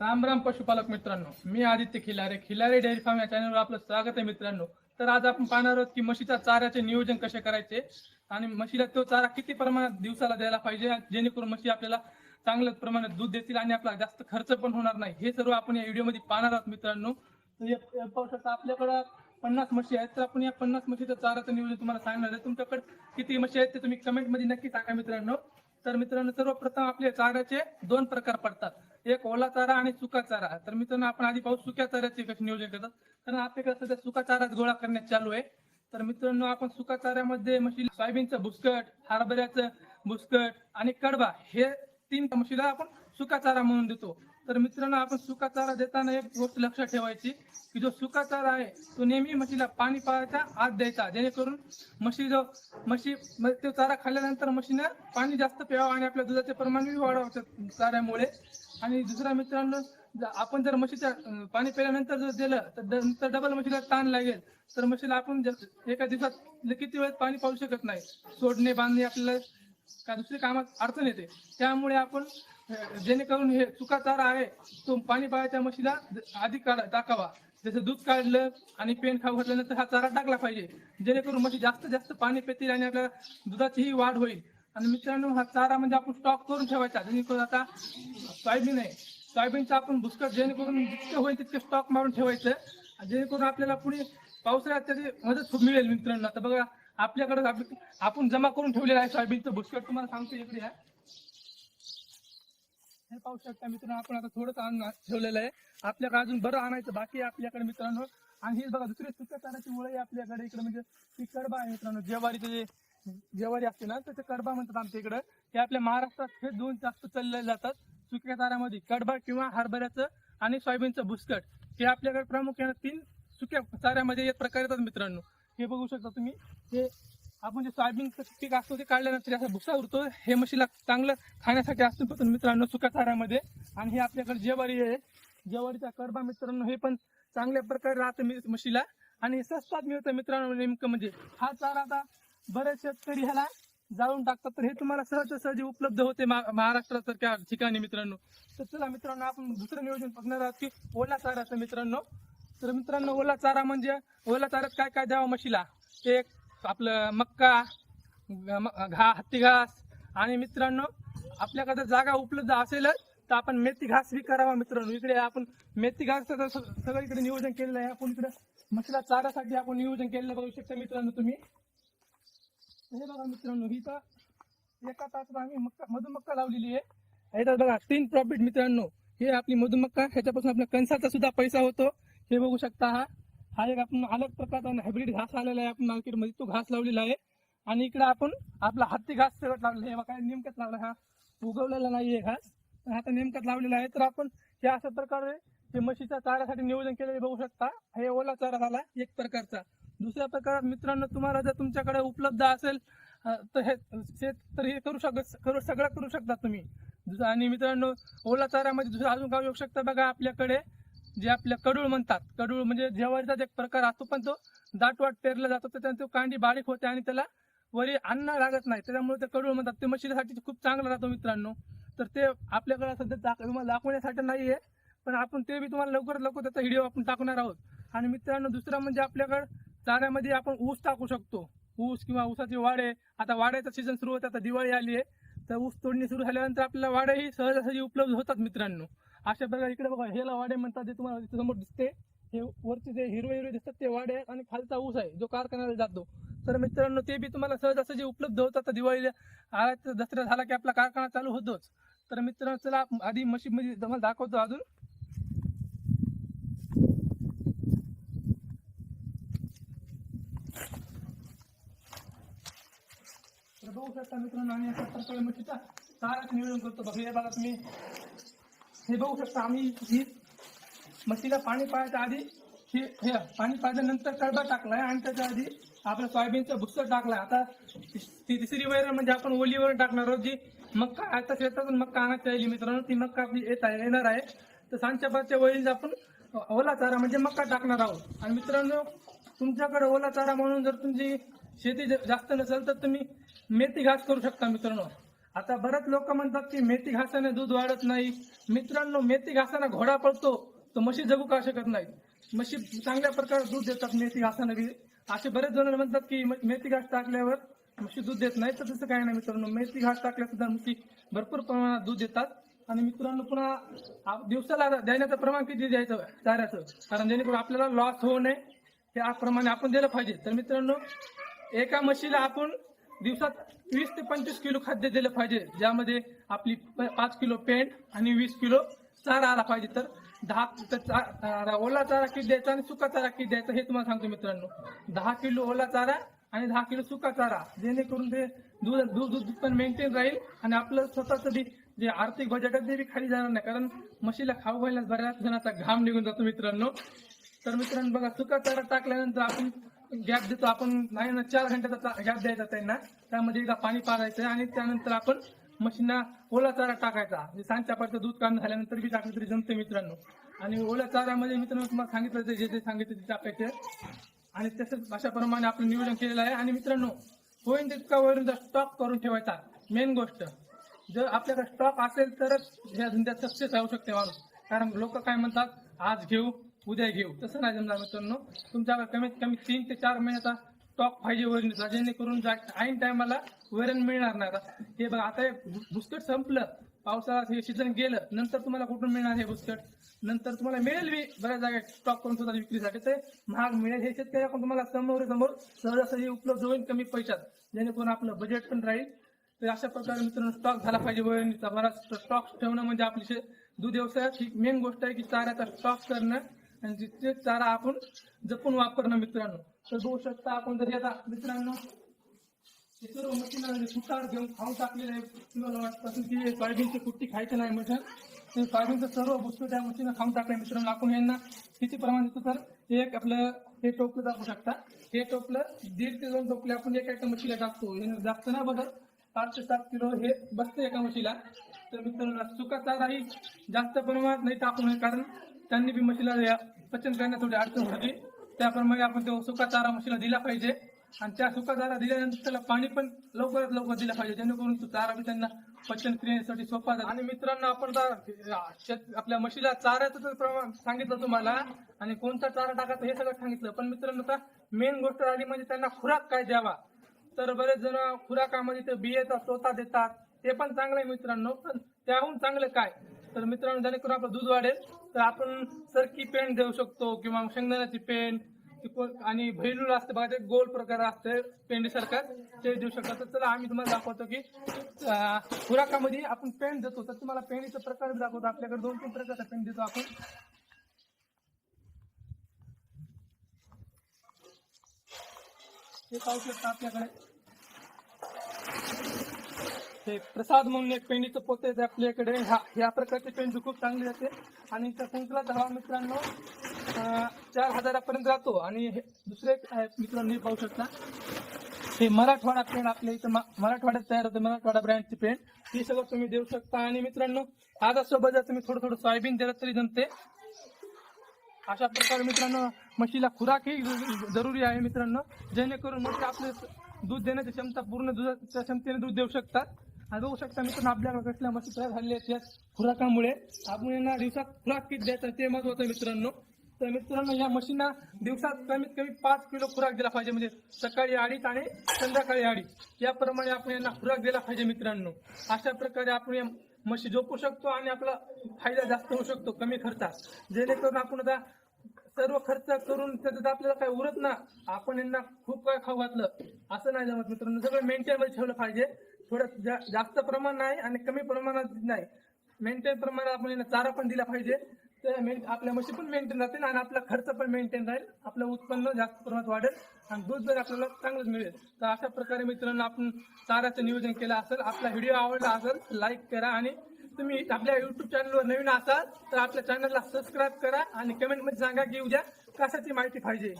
राम राम पशुपालक मित्रांनो, मी Aditya Khilare dairy form या चॅनलवर आपलं स्वागत आहे मित्रांनो. तर आज आपण पाहणार आहोत की म्हशीच्या चाऱ्याचे नियोजन कसे करायचे आणि म्हशीला तो चारा किती प्रमाणात दिवसाला द्यायला पाहिजे, जेणेकरून म्हशी आपल्याला चांगल्या प्रमाणात दूध देतील आणि आपला जास्त खर्च पण होणार नाही. हे सर्व आपण या व्हिडिओमध्ये पाहणार आहोत मित्रांनो. तर पाहू शकता आपल्याकडं 50 म्हशी आहेत. तर आपण या 50 म्हशीचं चाराचं नियोजन तुम्हाला सांगणार आहे. तुमच्याकडे किती म्हशी आहेत ते तुम्ही कमेंटमध्ये नक्की सांगा मित्रांनो. तर मित्रांनो, सर्वप्रथम आपले चाऱ्याचे दोन प्रकार पडतात, एक ओला चारा आणि सुका चारा. तर मित्रांनो, आपण आधी पाहू सुक्या चाऱ्याचे कसे नियोजन करतात. कारण आपल्याकडे सध्या सुका चाराच गोळा करण्यात चालू आहे. तर मित्रांनो, आपण सुका चाऱ्यामध्ये म्हशीला सोयाबीनचं भुसकट, हरभऱ्याचं भुसकट आणि कडबा हे तीन म्हशीला आपण सुका चारा म्हणून देतो. तर मित्रांनो, आपण सुका चारा देताना एक गोष्ट लक्षात ठेवायची की जो सुका चारा आहे तो नेहमी म्हशीला पाणी पाजायच्या आत द्यायचा, जेणेकरून म्हशी तो चारा खाल्ल्यानंतर म्हशीनं पाणी जास्त प्यावं आणि आपल्या दुधाचे प्रमाण वाढवावं चाऱ्यामुळे. आणि दुसरा मित्रांनो, आपण जर म्हशीच्या पाणी प्यायल्यानंतर जर दिलं तर डबल म्हशीला ताण लागेल. तर म्हशीला आपण एका दिवसात किती वेळेस पाणी पाजू शकत नाही. सोडणे बांधणे आपल्याला का दुसरी कामात अडचण येते. त्यामुळे आपण जेणेकरून हे सुका चारा आहे तो पाणी पाजायच्या म्हशीला आधी टाकावा. जसं दूध काढलं आणि पेन खाऊ घातल्यानंतर हा चारा टाकला पाहिजे, जेणेकरून म्हशी जास्त जास्त पाणी पितील आणि आपल्या दुधाचीही वाढ होईल. आणि मित्रांनो, हा चारा म्हणजे आपण स्टॉक करून ठेवायचा, जेणेकरून आता सोयाबीन आहे, सोयाबीनचा आपण भुसकट जेणेकरून जितकं होईल तितकं स्टॉक मारून ठेवायचं, जेणेकरून आपल्याला पुढे पावसाळ्यात त्याची मदत खूप मिळेल मित्रांनो. आता बघा, आपल्याकडे आपण जमा करून ठेवलेलं आहे सोयाबीनचं भुसकट. तुम्हाला सांगतो, इकडे आहे, हे पाहू शकता मित्रांनो. आपण आता थोडंसं ठेवलेलं आहे, आपल्याकडे अजून बरं आणायचं बाकी आहे आपल्याकडे मित्रांनो. आणि हे बघा, दुसरे सुक्या चाऱ्याची वळी आपल्याकडे इकडे, म्हणजे ती कडबा आहे मित्रांनो. ज्वारी असते ना, त्याचे कडबा म्हणतात आमच्या इकडं. हे आपल्या महाराष्ट्रात हे दोन जास्त चालले जातात सुक्या चाऱ्यामध्ये, कडबा किंवा हरभऱ्याचं आणि सोयाबीनचं भुसकट. हे आपल्याकडे प्रामुख्याने तीन सुक्या चाऱ्यामध्ये एक प्रकार येतात मित्रांनो. हे बघू शकता तुम्ही. हे आपण जे सोयाबीनचं पीक असतो ते काढल्यानंतर असा भुसा उरतो, हे म्हशीला चांगलं खाण्यासाठी असतो मित्रांनो सुक्या चाऱ्यामध्ये. आणि हे आपल्याकडे ज्वारी आहे, ज्वारीचा कडबा मित्रांनो, हे पण चांगल्या प्रकारे राहतं म्हशीला आणि स्वस्तात मिळतं मित्रांनो. नेमकं म्हणजे हा चारा आता बरेच शेतकरी ह्याला जाळून टाकतात, तर हे तुम्हाला सहज उपलब्ध होते महाराष्ट्रासारख्या ठिकाणी मित्रांनो. तर चला मित्रांनो, आपण दुसरं नियोजन बघणार आहोत की ओला चाऱ्याचं मित्रांनो. तर मित्रांनो, ओला चारा म्हणजे ओला चाऱ्यात काय काय द्यावं म्हशीला, एक आपलं मक्का, हत्ती घास, आणि मित्रांनो आपल्याकडे जागा उपलब्ध असेलच तर आपण मेथी घास बी करावा मित्रांनो. इकडे आपण मेथी घास सगळं इकडे नियोजन केलेलं आहे. आपण इकडे म्हशीला चाऱ्यासाठी आपण नियोजन केलेलं बघू शकता मित्रांनो तुम्ही. हे बघा मित्रांनो, ही तर एका तासात आम्ही मधुमक्का लावलेली आहे. ह्याच्यात बघा 3 प्रॉफिट मित्रांनो. हे आपली मधुमक्का, ह्याच्यापासून आपल्या कणसाचा सुद्धा पैसा होतो. हे बघू शकता, हा एक आपण अलग प्रकारचा हायब्रिड घास आलेला आहे आपण मार्केटमध्ये, तो घास लावलेला आहे. आणि इकडे आपण आपला हत्ती घास सगळं लावलेला आहे. काय नेमकंच लावला, हा उगवलेला नाहीये घास, आता नेमकंच लावलेला आहे. तर आपण हे अशा प्रकारे हे म्हशीच्या चाऱ्यासाठी नियोजन केलेले बघू शकता. हे ओला चारा झाला एक प्रकारचा. दुसऱ्या प्रकारात मित्रांनो, तुम्हाला जर तुमच्याकडे उपलब्ध असेल तर हे सगळं करू शकता तुम्ही. आणि मित्रांनो, ओला चाऱ्यामध्ये दुसरं अजून काय येऊ शकतं बघा, आपल्याकडे जे आपल्या कडूळ म्हणतात, कडूळ म्हणजे ज्वारीचाच एक प्रकार असतो, पण तो दाटवाट पेरला जातो, तर तो कांडी बारीक होते आणि त्याला वरी अन्न लागत नाही, त्याच्यामुळे ते कडूळ म्हणतात. ते म्हशीसाठी खूप चांगलं राहतो मित्रांनो. तर ते आपल्याकडे सध्या तुम्हाला दाखवण्यासाठी नाहीये, पण आपण ते बी तुम्हाला लवकरात लवकर त्याचा व्हिडिओ आपण टाकणार आहोत. आणि मित्रांनो, दुसरा म्हणजे आपल्याकडे चाऱ्यामध्ये आपण ऊस टाकू शकतो. ऊस किंवा ऊसाचे वाडे, आता वाड्याचा सीझन सुरू होता, आता दिवाळी आली आहे, तर ऊस तोडणी सुरू झाल्यानंतर आपल्याला वाडेही सहजासहजी उपलब्ध होतात मित्रांनो. अशा प्रकारे इकडे बघा, हेला वाडे म्हणतात, जे तुम्हाला समोर दिसते, हे वरचे जे हिरवे दिसतात ते वाडे आहेत, आणि खालचा ऊस आहे जो कारखान्याला जातो. तर मित्रांनो, ते बी तुम्हाला सहजासहजी उपलब्ध होतात. दिवाळीला आला दसरा झाला की आपला कारखाना चालू होतोच. तर मित्रांनो, चला आधी मशीनमध्ये तुम्हाला दाखवतो अजून. तर बघू शकता मित्रांनो, आम्ही अशा प्रकारे म्हशीचा चाराचं नियोजन करतो. बघा, हे बघा तुम्ही, हे बघू शकता, आम्ही ही म्हशीला पाणी पाजायच्या आधी हे पाणी पाजल्यानंतर कडबा टाकलाय आणि त्याच्या आधी आपलं सोयाबीनचं भुसकट टाकलाय. आता तिसरी वैरण म्हणजे आपण ओलीवर टाकणार आहोत, जी मक्का आता शेतातून मक्का आणायची राहिली मित्रांनो, ती मक्का आपली येणार आहे. तर सांच्यापारच्या वेळी आपण ओला चारा म्हणजे मक्का टाकणार आहोत. आणि मित्रांनो, तुमच्याकडे ओला चारा म्हणून जर तुमची शेती जास्त नसेल तर तुम्ही मेथी घास करू शकता मित्रांनो. आता बरेच लोक म्हणतात की मेथी घासाने दूध वाढत नाही. मित्रांनो, मेथी घासाने घोडा पळतो तर म्हशी जगू का शकत नाही. म्हशी चांगल्या प्रकारे दूध देतात मेथी घासाने बी. असे बरेच जण म्हणतात की मेथी घास टाकल्यावर म्हशी दूध देत नाही, तर तसं काही नाही मित्रांनो. मेथी घास टाकल्या सुद्धा म्हशी भरपूर प्रमाणात दूध देतात. आणि मित्रांनो, पुन्हा दिवसाला देण्याचं प्रमाण किती द्यायचं चाऱ्याचं, कारण जेणेकरून आपल्याला लॉस होऊ नये त्याप्रमाणे आपण दिलं पाहिजे. तर मित्रांनो, एका म्हशीला आपण दिवसात 20 ते 25 किलो खाद्य दिलं पाहिजे, ज्यामध्ये आपली 5 किलो पेंड आणि 20 किलो चारा आला पाहिजे. तर 10 ओला चारा किती द्यायचा आणि सुका चारा किती द्यायचा हे तुम्हाला सांगतो मित्रांनो. 10 किलो ओला चारा आणि 10 किलो सुका चारा, जेणेकरून ते दूध पण मेंटेन राहील आणि आपलं स्वतःचं बी जे आर्थिक बजेट आहे ते बी खाली जाणार नाही, कारण म्हशीला खाऊ घालण्यास बऱ्याच जणांचा घाम निघून जातो मित्रांनो. तर मित्रांनो बघा, सुका चारा टाकल्यानंतर आपण गॅप देतो. आपण नाही ना 4 घंट्याचा गॅप द्यायचा त्यांना, त्यामध्ये एकदा पाणी पाजायचं आणि त्यानंतर आपण म्हशींना ओला चारा टाकायचा. म्हणजे सांच्यापाचं दूध काढून झाल्यानंतर बी टाकलं तरी जमते मित्रांनो. आणि ओल्या चाऱ्यामध्ये मित्रांनो तुम्हाला सांगितलं जे जे सांगितलं ते टाकायचे आणि तसंच अशाप्रमाणे आपण नियोजन केलेलं आहे. आणि मित्रांनो, होईल तितका वरून स्टॉक करून ठेवायचा. मेन गोष्ट, जर आपल्याकडे स्टॉक असेल तरच ह्या धंद्यात सक्सेस राहू शकते माणूस. कारण लोक काय म्हणतात, आज घेऊ उद्या घेऊ, तसं नाही जमणार मित्रांनो. तुमच्याकडे कमीत कमी 3 ते 4 महिन्याचा स्टॉक पाहिजे वैरणीचा, जेणेकरून ऐन टायमाला वैरण मिळणार नाही. हे बघा, आता बुस्कट संपलं, पावसाळ्यात हे सीझन गेलं, नंतर तुम्हाला कुठून मिळणार हे बुस्कट? नंतर तुम्हाला मिळेल बी बऱ्याच जागा स्टॉक करून सुद्धा विक्रीसाठी, ते महाग मिळेल. हे शेतकऱ्याकडून तुम्हाला समोर सहजासहजी उपलब्ध होईल कमी पैशात, जेणेकरून आपलं बजेट पण राहील. तर अशा प्रकारे मित्रांनो स्टॉक झाला पाहिजे वैरणीचा. बराच स्टॉक ठेवणं म्हणजे आपली दूध व्यवसायात ही मेन गोष्ट आहे की चाऱ्याचा स्टॉक करणं आणि जिथे चारा आपण जपून वापरणं मित्रांनो. तर बघू शकता आपण जर आता मित्रांनो हे सर्व मशीनला सुतार घेऊन खाऊन टाकलेलं आहे. तुम्हाला वाटतं की सोयाबीनची कुट्टी खायची नाही मशीन, तर सोयाबीनचं सर्व बुस्कट त्या मशीन खाऊन टाकलं मित्रांनो. आपण यांना किती प्रमाण देतो, तर एक आपलं हे टोपलं दाखवू शकता. हे टोपलं 1.5 ते 2 टोपले आपण एका म्हशीला टाकतो. हे जास्त ना बघा, 5 ते 7 किलो हे बसतं एका म्हशीला. तर मित्रांनो, सुका चाराही जास्त प्रमाणात नाही टाकू नये, कारण त्यांनी बी म्हशीला पचन करण्यात थोडी अडचण होती. त्याप्रमाणे आपण तो सुका चारा म्हशीला दिला पाहिजे आणि त्या सुका चारा दिल्यानंतर त्याला पाणी पण लवकरात लवकर दिलं पाहिजे, जेणेकरून तो चारा बी त्यांना पचन क्रियेसाठी सोपा जातो. आणि मित्रांनो, आपण आपल्या म्हशीला चाऱ्याचं प्रमाण सांगितलं तुम्हाला आणि कोणता चारा टाकायचा हे सगळं सांगितलं. पण मित्रांनो, आता मेन गोष्ट आली म्हणजे त्यांना खुराक काय द्यावा. तर बरेच जण खुराकामध्ये ते बियाचा चोथा देतात, ते पण चांगलं आहे मित्रांनो. पण त्याहून चांगलं काय, तर मित्रांनो, जेणेकरून आपलं दूध वाढेल, तर आपण सरकी पेंड देऊ शकतो किंवा शेंगदाण्याची पेंड आणि भैलूल असते बघा, ते गोल प्रकार असते पेंडीसारखा, ते देऊ शकतो. तर चला आम्ही तुम्हाला दाखवतो की खुराकामध्ये आपण पेंड देतो. तर तुम्हाला पेंडीचा प्रकार दाखवतो. आपल्याकडे 2-3 प्रकारचा पेंड देतो आपण. हे पाहू शकता आपल्याकडे हे प्रसाद म्हणून एक पेंडीचं पोते आहे आपल्याकडे. ह्या प्रकारचे पेंड खूप चांगले जाते आणि त्या कुंकलाचा भाव मित्रांनो 4000पर्यंत राहतो. आणि हे दुसरे मित्रांनो हे पाहू शकता, हे मराठवाडा पेंड आपल्या इथं मराठवाड्यात तयार होते, मराठवाडा ब्रँडची पेंड, ही सगळं तुम्ही देऊ शकता. आणि मित्रांनो, आजसोबत जर तुम्ही थोडं सोयाबीन दिलं तरी जमते. अशा प्रकारे मित्रांनो, म्हशीला खुराक ही जरुरी आहे मित्रांनो, जेणेकरून म्हशी आपले दूध देण्याची क्षमता पूर्ण दुधाच्या क्षमतेने दूध देऊ शकतात. आणि बघू शकता मित्रांनो, आपल्याकडे कसल्या म्हशी तयार झालेल्या आहेत या खुराकामुळे. आपण यांना दिवसात खुराक किती द्यायचं ते महत्वाचं मित्रांनो. तर मित्रांनो, या म्हशींना दिवसात कमीत कमी 5 किलो खुराक दिला पाहिजे, म्हणजे सकाळी 2.5 आणि संध्याकाळी 2.5 याप्रमाणे आपण यांना खुराक दिला पाहिजे मित्रांनो. अशा प्रकारे आपण या म्हशी झोपू शकतो आणि आपला फायदा जास्त होऊ शकतो कमी खर्चात, जेणेकरून आपण आता सर्व खर्च करून त्याच्यात आपल्याला काय उरत ना, आपण यांना खूप काय खाऊ घातलं असं नाही जमत मित्रांनो. सगळं मेंटेन मध्ये ठेवलं पाहिजे. थोडं जास्त प्रमाण नाही आणि कमी प्रमाणात नाही, मेंटेन प्रमाणात आपण यांना चारा पण दिला पाहिजे. तर आपल्या म्हशी पण मेंटेन राहतील आणि आपला खर्च पण मेंटेन राहील, आपलं उत्पन्न जास्त प्रमाणात वाढेल आणि दूध जर आपल्याला चांगलंच मिळेल. तर अशा प्रकारे मित्रांनो, आपण चाऱ्याचं नियोजन केलं असेल. आपला व्हिडिओ आवडला असेल लाईक करा आणि तुम्ही आपल्या युट्यूब चॅनलवर नवीन असाल तर आपल्या चॅनलला सबस्क्राईब करा आणि कमेंटमध्ये सांगा की उद्या कशाची माहिती पाहिजे.